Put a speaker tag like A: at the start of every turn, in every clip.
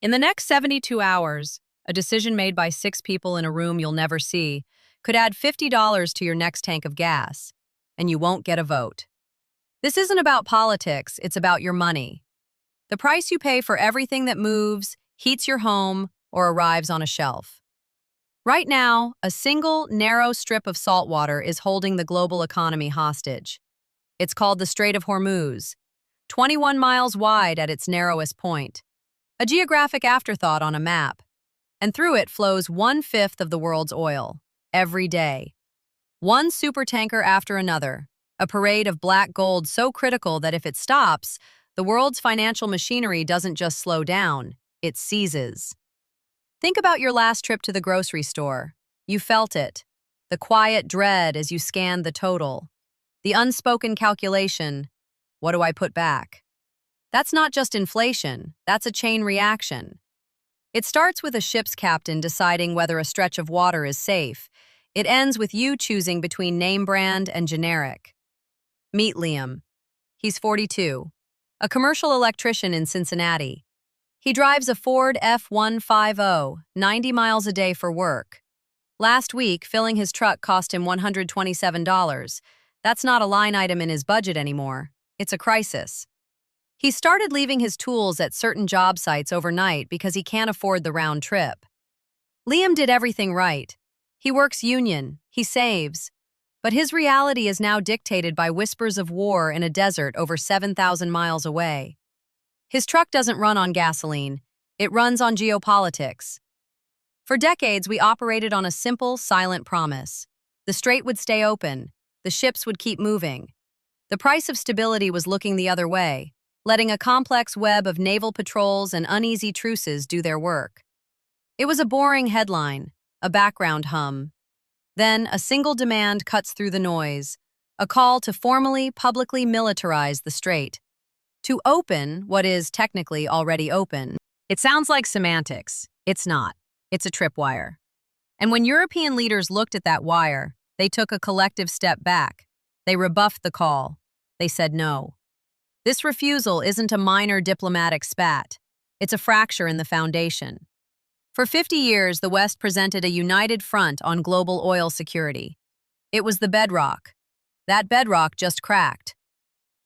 A: In the next 72 hours, a decision made by 6 people in a room you'll never see could add $50 to your next tank of gas, and you won't get a vote. This isn't about politics, it's about your money. The price you pay for everything that moves, heats your home, or arrives on a shelf. Right now, a single, narrow strip of salt water is holding the global economy hostage. It's called the Strait of Hormuz, 21 miles wide at its narrowest point. A geographic afterthought on a map, and through it flows 1/5 of the world's oil, every day. One supertanker after another, a parade of black gold so critical that if it stops, the world's financial machinery doesn't just slow down, it seizes. Think about your last trip to the grocery store. You felt it, the quiet dread as you scanned the total, the unspoken calculation, what do I put back? That's not just inflation, that's a chain reaction. It starts with a ship's captain deciding whether a stretch of water is safe. It ends with you choosing between name brand and generic. Meet Liam. He's 42, a commercial electrician in Cincinnati. He drives a Ford F-150, 90 miles a day for work. Last week, filling his truck cost him $127. That's not a line item in his budget anymore. It's a crisis. He started leaving his tools at certain job sites overnight because he can't afford the round trip. Liam did everything right. He works union, he saves. But his reality is now dictated by whispers of war in a desert over 7,000 miles away. His truck doesn't run on gasoline. It runs on geopolitics. For decades, we operated on a simple, silent promise. The strait would stay open. The ships would keep moving. The price of stability was looking the other way, letting a complex web of naval patrols and uneasy truces do their work. It was a boring headline, a background hum. Then a single demand cuts through the noise, a call to formally, publicly militarize the strait. To open what is technically already open. It sounds like semantics. It's not. It's a tripwire. And when European leaders looked at that wire, they took a collective step back. They rebuffed the call. They said no. This refusal isn't a minor diplomatic spat. It's a fracture in the foundation. For 50 years, the West presented a united front on global oil security. It was the bedrock. That bedrock just cracked.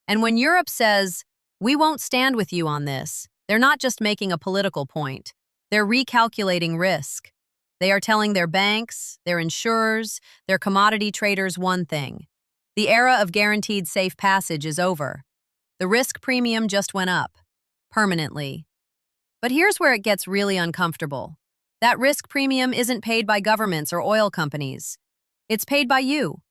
A: And when Europe says, "We won't stand with you on this," they're not just making a political point. They're recalculating risk. They are telling their banks, their insurers, their commodity traders one thing. The era of guaranteed safe passage is over. The risk premium just went up, permanently. But here's where it gets really uncomfortable. That risk premium isn't paid by governments or oil companies. It's paid by you,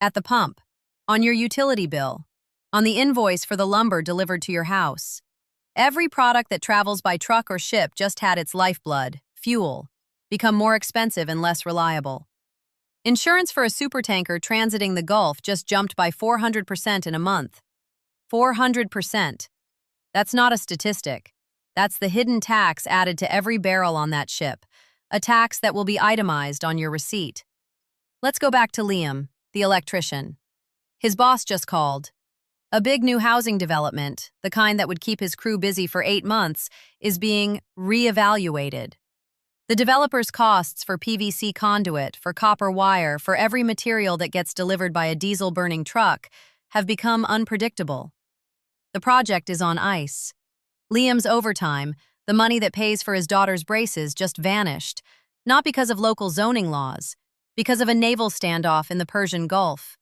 A: at the pump, on your utility bill, on the invoice for the lumber delivered to your house. Every product that travels by truck or ship just had its lifeblood, fuel, become more expensive and less reliable. Insurance for a supertanker transiting the Gulf just jumped by 400% in a month. 400%. That's not a statistic. That's the hidden tax added to every barrel on that ship, a tax that will be itemized on your receipt. Let's go back to Liam, the electrician. His boss just called. A big new housing development, the kind that would keep his crew busy for 8 months, is being reevaluated. The developer's costs for PVC conduit, for copper wire, for every material that gets delivered by a diesel-burning truck have become unpredictable. The project is on ice. Liam's overtime, the money that pays for his daughter's braces, just vanished, not because of local zoning laws, because of a naval standoff in the Persian Gulf.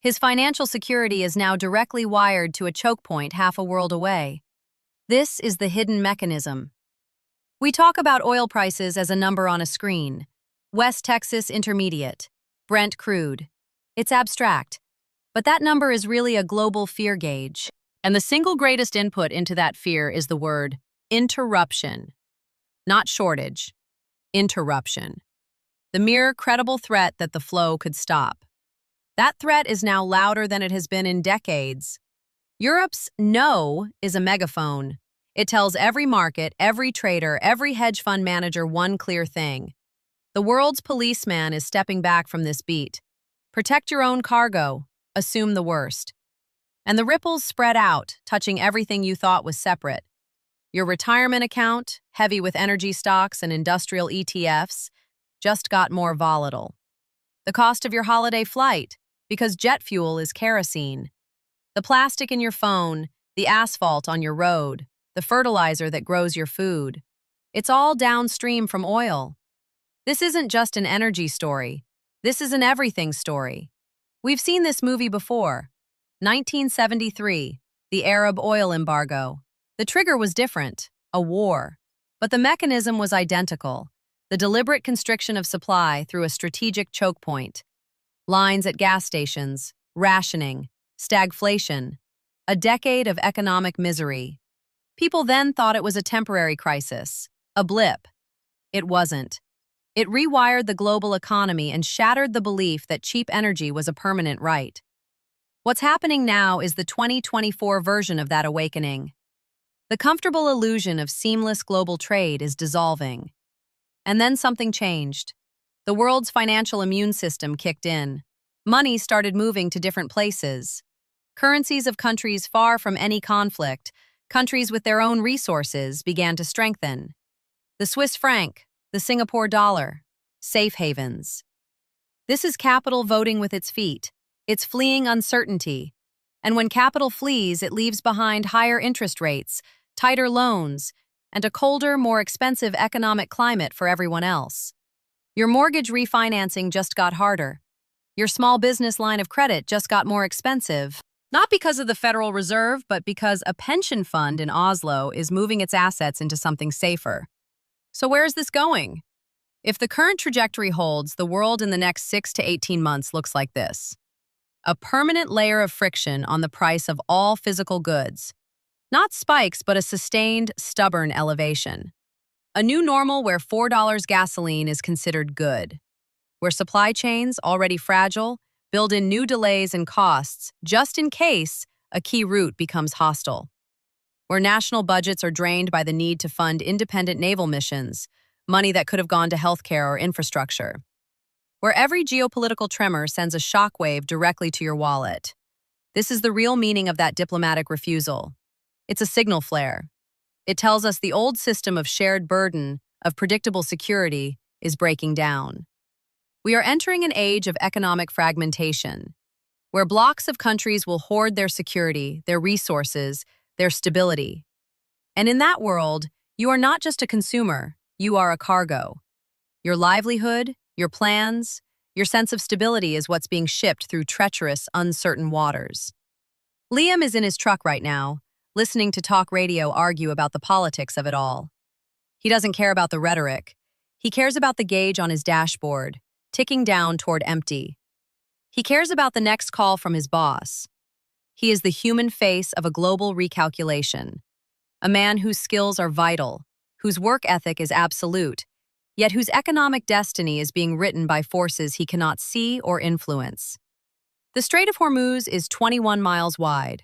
A: His financial security is now directly wired to a choke point half a world away. This is the hidden mechanism. We talk about oil prices as a number on a screen. West Texas Intermediate, Brent crude. It's abstract, but that number is really a global fear gauge. And the single greatest input into that fear is the word interruption. Not shortage, interruption. The mere credible threat that the flow could stop. That threat is now louder than it has been in decades. Europe's no is a megaphone. It tells every market, every trader, every hedge fund manager one clear thing. The world's policeman is stepping back from this beat. Protect your own cargo. Assume the worst. And the ripples spread out, touching everything you thought was separate. Your retirement account, heavy with energy stocks and industrial ETFs, just got more volatile. The cost of your holiday flight, because jet fuel is kerosene. The plastic in your phone, the asphalt on your road, the fertilizer that grows your food. It's all downstream from oil. This isn't just an energy story. This is an everything story. We've seen this movie before. 1973, the Arab oil embargo. The trigger was different, a war. But the mechanism was identical, the deliberate constriction of supply through a strategic choke point. Lines at gas stations, rationing, stagflation, a decade of economic misery. People then thought it was a temporary crisis, a blip. It wasn't. It rewired the global economy and shattered the belief that cheap energy was a permanent right. What's happening now is the 2024 version of that awakening. The comfortable illusion of seamless global trade is dissolving. And then something changed. The world's financial immune system kicked in. Money started moving to different places. Currencies of countries far from any conflict, countries with their own resources, began to strengthen. The Swiss franc, the Singapore dollar, safe havens. This is capital voting with its feet. It's fleeing uncertainty. And when capital flees, it leaves behind higher interest rates, tighter loans, and a colder, more expensive economic climate for everyone else. Your mortgage refinancing just got harder. Your small business line of credit just got more expensive. Not because of the Federal Reserve, but because a pension fund in Oslo is moving its assets into something safer. So where is this going? If the current trajectory holds, the world in the next 6 to 18 months looks like this. A permanent layer of friction on the price of all physical goods. Not spikes, but a sustained, stubborn elevation. A new normal where $4 gasoline is considered good. Where supply chains, already fragile, build in new delays and costs just in case a key route becomes hostile. Where national budgets are drained by the need to fund independent naval missions, money that could have gone to healthcare or infrastructure. Where every geopolitical tremor sends a shockwave directly to your wallet. This is the real meaning of that diplomatic refusal. It's a signal flare. It tells us the old system of shared burden, of predictable security, is breaking down. We are entering an age of economic fragmentation, where blocks of countries will hoard their security, their resources, their stability. And in that world, you are not just a consumer, you are a cargo. Your livelihood, your plans, your sense of stability is what's being shipped through treacherous, uncertain waters. Liam is in his truck right now, listening to talk radio argue about the politics of it all. He doesn't care about the rhetoric. He cares about the gauge on his dashboard, ticking down toward empty. He cares about the next call from his boss. He is the human face of a global recalculation. A man whose skills are vital, whose work ethic is absolute, yet whose economic destiny is being written by forces he cannot see or influence. The Strait of Hormuz is 21 miles wide.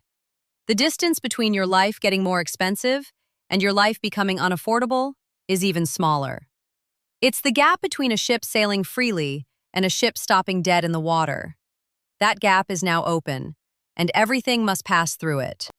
A: The distance between your life getting more expensive and your life becoming unaffordable is even smaller. It's the gap between a ship sailing freely and a ship stopping dead in the water. That gap is now open, and everything must pass through it.